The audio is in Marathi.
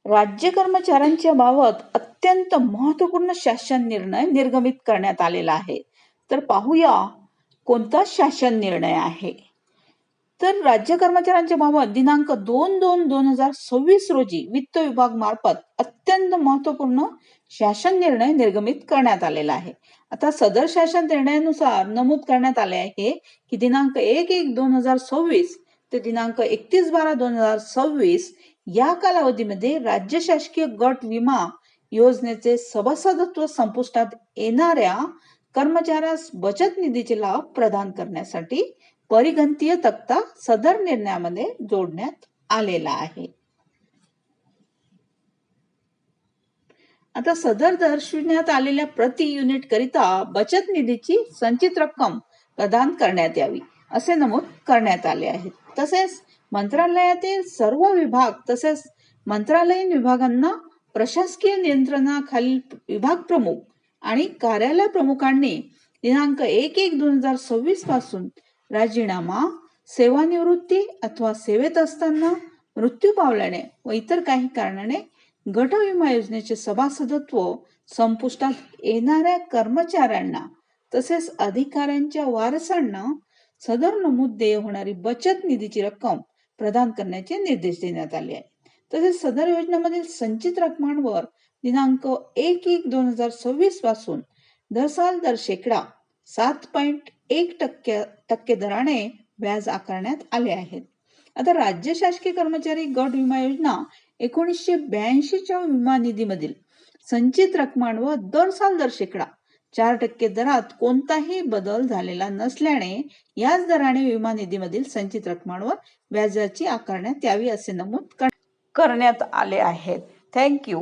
राज्य कर्मचाऱ्यांच्या बाबत अत्यंत महत्त्वपूर्ण शासन निर्णय निर्गमित करण्यात आलेला आहे. तर पाहूया कोणता शासन निर्णय आहे. तर राज्य कर्मचाऱ्यांच्या बाबत दिनांक 2/2/2026 रोजी वित्त विभाग मार्फत अत्यंत महत्त्वपूर्ण शासन निर्णय निर्गमित करण्यात आलेला आहे. आता सदर शासन निर्णयानुसार नमूद करण्यात आले आहे की दिनांक 1/1/2026 ते दिनांक 31/12/2026 या कालावधीमध्ये राज्य शासकीय गट विमा योजनेचे सभासदत्व संपुष्टात येणाऱ्या कर्मचाऱ्यास बचत निधीचे लाभ प्रदान करण्यासाठी परिगणतीय तक्ता सदर निर्णयामध्ये जोडण्यात आलेला आहे. आता सदर दर्शविण्यात आलेल्या प्रति युनिट करिता बचत निधीची संचित रक्कम प्रदान करण्यात यावी असे नमूद करण्यात आले आहे. तसेच मंत्रालयातील सर्व विभाग तसेच मंत्रालयीन विभागांना प्रशासकीय नियंत्रणाखालील विभाग प्रमुख आणि कार्यालय प्रमुखांनी दिनांक 1/1/2026 पासून राजीनामा, सेवानिवृत्ती अथवा सेवेत असताना मृत्यू पावल्याने व इतर काही कारणाने गट विमा योजनेचे सभासदत्व संपुष्टात येणाऱ्या कर्मचाऱ्यांना तसेच अधिकाऱ्यांच्या वारसांना सदर नमूद देय होणारी बचत निधीची रक्कम प्रदान करण्याचे निर्देश देण्यात आले आहेत. तसेच सदर योजनेमधील संचित रकमांवर दिनांक 1/1/2026 पासून दर शेकडा 7.1% दराने व्याज आकारण्यात आले आहेत. आता राज्य शासकीय कर्मचारी गट विमा योजना 1982च्या विमा निधीमधील संचित रकमांवर दर शेकडा 4% दरात कोणताही बदल झालेला नसल्याने याच दराने विमा निधीमधील संचित रकमांवर व्याजाची आकारण्यात यावी असे नमूद करण्यात आले आहेत. थँक्यू.